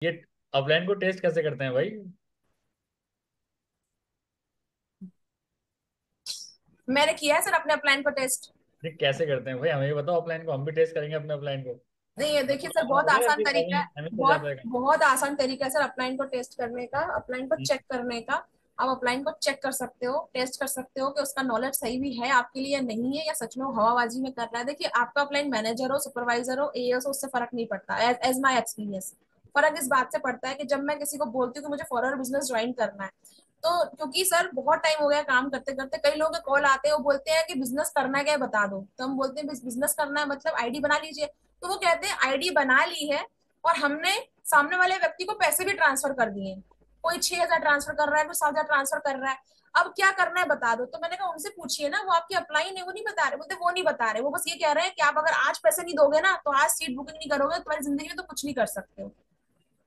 ये अपलाइन को टेस्ट कैसे करते हैं भाई? मैंने किया है सर अपने अपलाइन को टेस्ट। ये कैसे करते हैं भाई, हमें भी बताओ, अपलाइन को हम भी टेस्ट करेंगे अपने अपलाइन को। नहीं है, देखिए मतलब सर आना बहुत पड़ेगा आसान फिर तरीका एवं है। एवं हो बहुत जाता है काम? बहुत आसान तरीका है सर अपलाइन को टेस्ट करने का, अपलाइन को हम्म। चेक करने का। आप अपलाइन को चेक कर सकते हो, टेस्ट कर सकते हो कि उसका नॉलेज सही भी है आपके लिए या नहीं है, या सच में वो हवाबाजी में कर रहा है। देखिए आपका अपलाइन मैनेजर हो, सुपरवाइजर हो, एएस हो, उससे फर्क नहीं पड़ता। एज माई एक्सपीरियंस फर्क इस बात से पड़ता है कि जब मैं किसी को बोलती हूँ कि मुझे फॉरवर्ड बिजनेस ज्वाइन करना है, तो क्योंकि सर बहुत टाइम हो गया काम करते करते, कई लोगों के कॉल आते हैं, वो बोलते हैं कि बिजनेस करना क्या है बता दो। तो हम बोलते हैं बिजनेस करना है मतलब आईडी बना लीजिए। तो वो कहते हैं आईडी बना ली है और हमने सामने वाले व्यक्ति को पैसे भी ट्रांसफर कर दिए। कोई 6,000 ट्रांसफर कर रहा है, कोई 7,000 ट्रांसफर कर रहा है। अब क्या करना है बता दो। तो मैंने कहा उनसे पूछिए ना, वो आपकी अपलाइन है, वो नहीं बता रहे। बोलते वो नहीं बता रहे, वो बस ये कह रहे हैं कि आप अगर आज पैसे नहीं दोगे ना, तो आज सीट बुकिंग नहीं करोगे, तो तुम्हारी जिंदगी में तो कुछ नहीं कर सकते हो।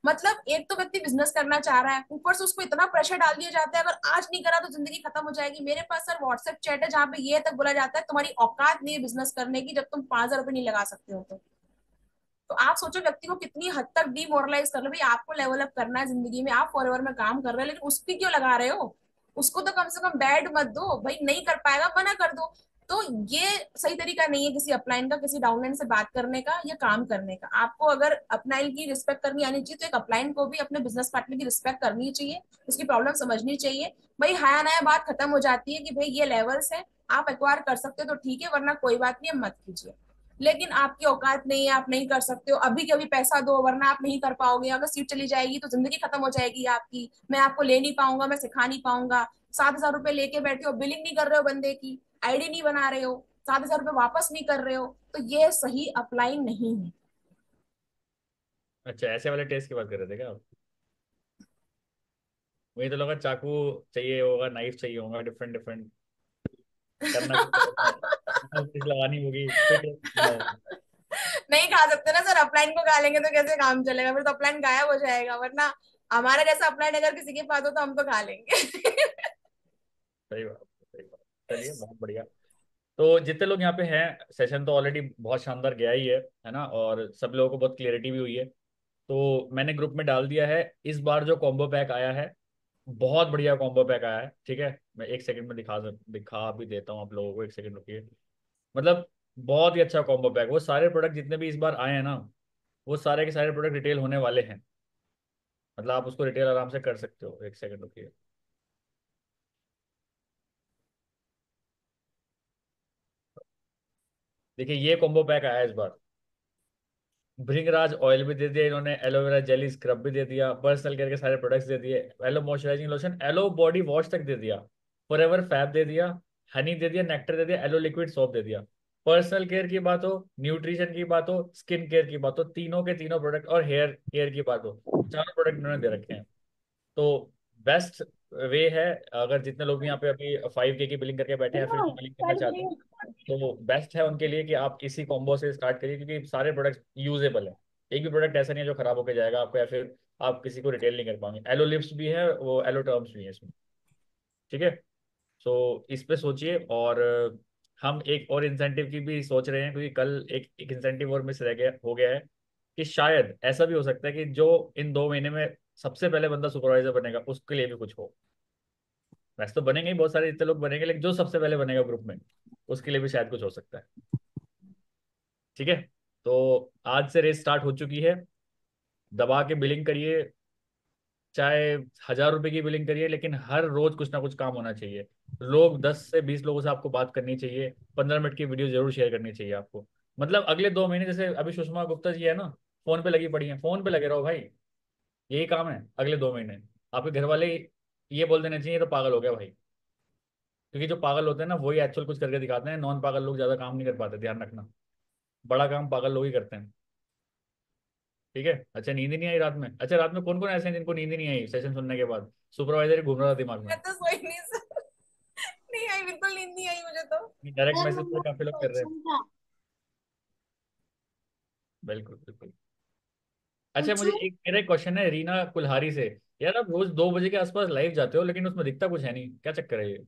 मतलब एक तो व्यक्ति बिजनेस करना चाह रहा है, ऊपर से उसको इतना प्रेशर डाल दिया जाता है, अगर आज नहीं करा तो जिंदगी खत्म हो जाएगी। मेरे पास सर व्हाट्सएप चैट है जहाँ पे ये तक बोला जाता है तुम्हारी औकात नहीं है बिजनेस करने की, जब तुम 5,000 रुपये नहीं लगा सकते हो तो आप सोचो व्यक्ति को कितनी हद तक डीमोरलाइज कर लो। भाई आपको लेवल अप करना है जिंदगी में, आप फॉरएवर में काम कर रहे हो, लेकिन उसकी क्यों लगा रहे हो? उसको तो कम से कम बैड मत दो भाई, नहीं कर पाएगा मना कर दो। तो ये सही तरीका नहीं है किसी अपलाइन का, किसी डाउनलाइन से बात करने का या काम करने का। आपको अगर अपलाइन की रिस्पेक्ट करनी आनी चाहिए, तो एक अपलाइन को भी अपने बिजनेस पार्टनर की रिस्पेक्ट करनी चाहिए, उसकी प्रॉब्लम समझनी चाहिए। भाई हाया नया बात खत्म हो जाती है कि भाई ये लेवल्स है, आप एक्वायर कर सकते हो तो ठीक है, वरना कोई बात नहीं, मत कीजिए। लेकिन आपकी औकात नहीं है, आप नहीं कर सकते हो, अभी के अभी पैसा दो वरना आप नहीं कर पाओगे। अगर सीट चली जाएगी तो जिंदगी खत्म हो जाएगी आपकी, मैं आपको ले नहीं पाऊंगा, मैं सिखा नहीं पाऊंगा। 7,000 रुपए लेके बैठे हो, बिलिंग नहीं कर रहे हो बंदे की, आईडी नहीं बना रहे हो, 7,000 रुपए वापस नहीं कर रहे हो, तो ये सही अप्लाई नहीं है। अच्छा, ऐसे वाले टेस्ट की बात कर रहे थे क्या आप? मुझे तो लगा चाकू चाहिए होगा, नाइफ चाहिए होगा, डिफरेंट डिफरेंट करना कुछ होगा, चीज लगानी होगी फिर टेस्ट करना होगा। नहीं खा सकते ना सर, अपलाइन को खा लेंगे तो कैसे काम चलेगा? फिर तो अपलाइन गायब हो जाएगा। वरना हमारा जैसा अपलाइन अगर किसी के पास हो तो हम तो खा लेंगे। सही बात, सही बात। चलिए, बहुत बढ़िया। तो जितने लोग यहाँ पे हैं, सेशन तो ऑलरेडी बहुत शानदार गया ही है ना, और सब लोगों को बहुत क्लियरिटी भी हुई है। तो मैंने ग्रुप में डाल दिया है, इस बार जो कॉम्बो पैक आया है, बहुत बढ़िया कॉम्बो पैक आया है। ठीक है, मैं एक सेकंड में दिखा भी देता हूँ आप लोगों को, एक सेकंड रुकिए। मतलब बहुत ही अच्छा कॉम्बो पैक, वो सारे प्रोडक्ट जितने भी इस बार आए हैं ना, वो सारे के सारे प्रोडक्ट रिटेल होने वाले हैं। मतलब आप उसको रिटेल आराम से कर सकते हो। एक सेकंड रुकिए। देखिए, ये कॉम्बो पैक आया है इस बार। भृंगराज ऑयल भी दे दिया इन्होंने, एलोवेरा जेली स्क्रब भी दे दिया, पर्सनल केयर के सारे प्रोडक्ट्स दे दिए, aloe moisturising lotion, aloe body wash तक दे दिया, फॉरएवर फैब दे दिया, हनी दे दिया, नेक्टर दे दिया, एलो लिक्विड सोप दे दिया। पर्सनल केयर की बात हो, न्यूट्रिशन की बात हो, स्किन केयर की बात हो, तीनों के तीनों प्रोडक्ट, और हेयर केयर की बात हो, चारों प्रोडक्ट इन्होंने दे रखे हैं। तो बेस्ट वे है, अगर जितने लोग भी यहाँ पे अभी 5K की बिलिंग करके बैठे हैं, फिर जो बिलिंग करना चाहते हैं, तो बेस्ट है उनके लिए कि आप इसी कॉम्बो से स्टार्ट करिए, क्योंकि सारे प्रोडक्ट्स यूजेबल है। एक भी प्रोडक्ट ऐसा नहीं है जो खराब होकर जाएगा आपको, या फिर आप किसी को रिटेल नहीं कर पाएंगे। एलो लिप्स भी है, वो एलो टर्म्स भी है इसमें। ठीक है, सो इस पे सोचिए। और हम एक और इंसेंटिव की भी सोच रहे हैं, क्योंकि कल एक इंसेंटिव और मिस रह गया हो गया है, कि शायद ऐसा भी हो सकता है कि जो इन 2 महीने में सबसे पहले बंदा सुपरवाइजर बनेगा उसके लिए भी कुछ हो। वैसे तो बनेंगे ही, बहुत सारे इतने लोग बनेंगे, लेकिन जो सबसे पहले बनेगा ग्रुप में, उसके लिए भी शायद कुछ हो सकता है। ठीक है, तो आज से रेस स्टार्ट हो चुकी है। दबा के बिलिंग करिए, चाहे 1,000 रुपए की बिलिंग करिए, लेकिन हर रोज कुछ ना कुछ काम होना चाहिए। लोग 10 से 20 लोगों से आपको बात करनी चाहिए, 15 मिनट की वीडियो जरूर शेयर करनी चाहिए आपको। मतलब अगले 2 महीने, जैसे अभी सुषमा गुप्ता जी है ना, फोन पे लगी पड़ी है, फोन पे लगे रहो भाई। यही काम है अगले 2 महीने। आपके घर वाले ये बोल देने चाहिए, ये तो पागल हो गया भाई। क्योंकि जो पागल होते हैं ना, वही एक्चुअल कुछ करके दिखाते हैं, नॉन पागल लोग ज्यादा काम नहीं कर पाते, ध्यान रखना। बड़ा काम पागल लोग ही करते हैं। ठीक है। अच्छा, नींद ही नहीं आई रात में? अच्छा, रात में कौन कौन ऐसे हैं जिनको नींद ही नहीं आई सेशन सुनने के बाद? सुपरवाइजर ही घूम रहा था दिमाग में। मैं तो सोई नहीं सर, नहीं आई, बिल्कुल नींद नहीं आई मुझे तो। डायरेक्ट मैसेज पे काफी लोग कर रहे हैं। बिल्कुल बिल्कुल। अच्छा, मुझे एक मेरा एक क्वेश्चन है रीना कुल्हारी से। यार, आप रोज 2 बजे के आसपास लाइव जाते हो, लेकिन उसमें दिखता कुछ है नहीं, क्या चक्कर है ये?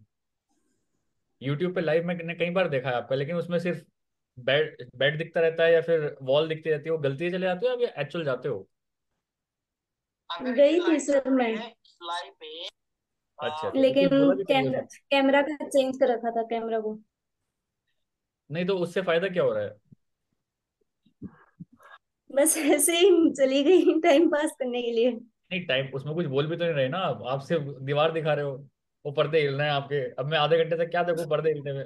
यूट्यूब पे लाइव मैंने कई बार देखा है आपका, लेकिन उसमें सिर्फ बेड बेड दिखता रहता है, या फिर वॉल दिखती रहती है, वो गलती से चले जाते हो या एक्चुअल जाते हो? गई थी सर मैं, अच्छा, तो कुछ लेकिन बोला भी तो नहीं कैमरा उसने? कैमरा का चेंज कर रखा था कैमरा को। नहीं तो उससे फायदा क्या हो रहा है? बस ऐसे ही चली गई टाइम पास करने के लिए। नहीं, टाइम उसमें कुछ बोल भी तो नहीं रहे ना, आप सिर्फ दीवार दिखा रहे हो, वो पर्दे हिल रहे हैं आपके। अब मैं आधे घंटे से क्या देखूं पर्दे हिलते हुए?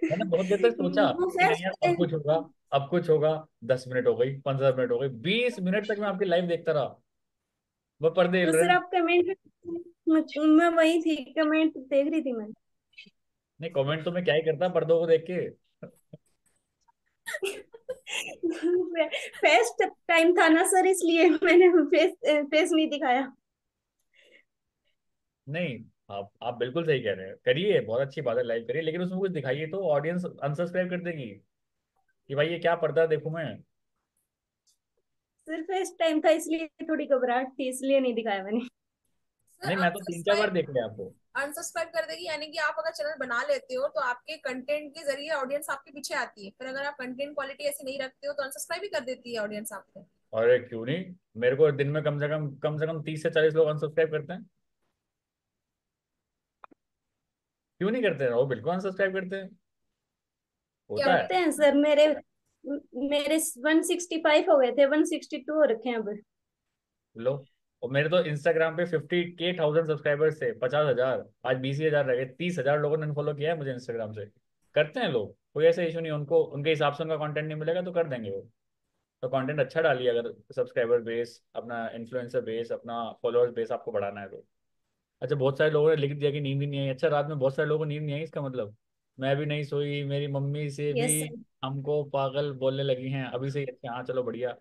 मैंने बहुत देर तक सोचा वो कि नहीं यार, अब फर्स्ट, कुछ होगा, अब कुछ होगा। 10 मिनट हो गई, 15 मिनट हो गई, 20 मिनट तक मैं आपकी लाइव देखता रहा, वो पर्दे हिल तो रहे सर हैं। आप कमेंट, मैं वही थी, कमेंट देख रही थी मैं। नहीं, कमेंट तो मैं क्या ही करता पर्दों को देख के। फेस्ट टाइम था ना सर, इसलिए मैंने फेस फेस नहीं दिखाया। नहीं, आप बिल्कुल सही कह रहे हैं, करिए, बहुत अच्छी बात है, लाइव करिए, लेकिन उसमें कुछ दिखाइए तो ऑडियंस अनसब्सक्राइब कर देगी कि भाई ये क्या पर्दा देखूं मैं। सर फेस टाइम था इसलिए थोड़ी घबराहट थी, इसलिए नहीं दिखाया मैंने। सर नहीं, मैं तो 3 4 बार अनसब्सक्राइब देख लिया आपको। अनसब्सक्राइब कर देगी, यानी कि आप अगर चैनल बना लेते हो तो आपके कंटेंट के जरिए ऑडियंस आपके पीछे आती है, फिर अगर आप कंटेंट क्वालिटी ऐसी नहीं रखते हो तो अनसब्सक्राइब भी कर देती है ऑडियंस आपको। अरे क्यों नहीं, मेरे को दिन में कम से कम 30 से 40 लोग अनसब्सक्राइब करते हैं। क्यों नहीं करते हैं, वो बिल्कुल अनसब्सक्राइब करते हैं, क्या होता है। करते हैं सर, मेरे मेरे 165 हो गए थे, 162 हो रखे हैं अब। लो, और मेरे तो इंस्टाग्राम पे 50,000 सब्सक्राइबर्स थे, 50,000, आज 20,000 रह गए, 30,000 लोगों ने अनफॉलो किया है मुझे इंस्टाग्राम से। करते हैं लोग, कोई ऐसा इशू नहीं, उनको उनके हिसाब से उनका कंटेंट नहीं मिलेगा तो कर देंगे वो। तो कंटेंट अच्छा डालिए, अगर सब्सक्राइबर बेस अपना, इन्फ्लुएंसर बेस अपना, फॉलोअर्स बेस आपको बढ़ाना है तो। अच्छा, बहुत सारे लोगों ने लिख दिया कि नींद ही नहीं आई। अच्छा, रात में बहुत सारे लोगों को नींद नहीं आई, इसका मतलब मैं भी नहीं सोई, मेरी मम्मी से भी यस सर। हमको पागल बोलने लगी हैं अभी से ही। अच्छा, हाँ चलो बढ़िया।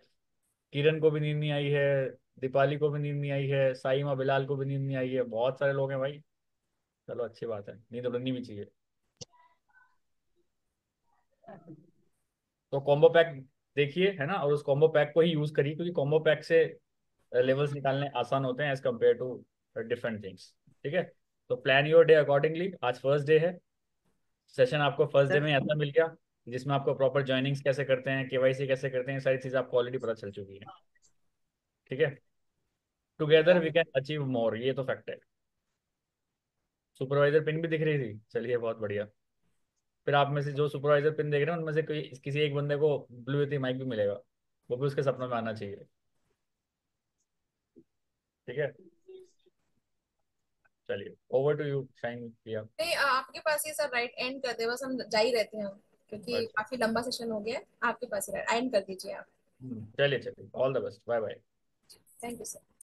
किरण को भी नींद नहीं आई है, दीपाली को भी नींद नहीं आई है, साइमा बिलाल को भी नींद नहीं आई है, बहुत सारे लोग हैं भाई। चलो अच्छी बात है, नींद उड़नी भी चाहिए। तो कॉम्बो पैक देखिए, है ना, और उस कॉम्बो पैक को ही यूज करिए, क्योंकि कॉम्बो पैक से लेवल्स निकालने आसान होते हैं as compare to different things. ठीक है, तो प्लान योर डे अकॉर्डिंगली। आज फर्स्ट डे है, सेशन आपको फर्स्ट डे में ऐसा मिल गया जिसमें आपको प्रॉपर ज्वाइनिंग्स कैसे करते हैं, केवाईसी कैसे करते हैं, सारी चीज़ आपको ऑलरेडी पता चल चुकी है। ठीक है, together we can achieve more, ये तो फैक्ट है। सुपरवाइजर पिन भी दिख रही थी, चलिए बहुत बढ़िया। फिर आप में से जो सुपरवाइजर पिन देख रहे हैं उनमें से कोई किसी एक बंदे को ब्लू माइक भी मिलेगा, वो भी उसके सपनों में आना चाहिए। ठीक है, चलिए ओवर टू यू शाइन किया। नहीं, आपके पास ये सर राइट, एंड कर दे, बस हम जा ही रहते हैं क्योंकि अच्छा, काफी लंबा सेशन हो गया है। आपके पास राइट, एंड कर दीजिए आप। चलिए चलिए, all the best, bye bye. Thank you sir.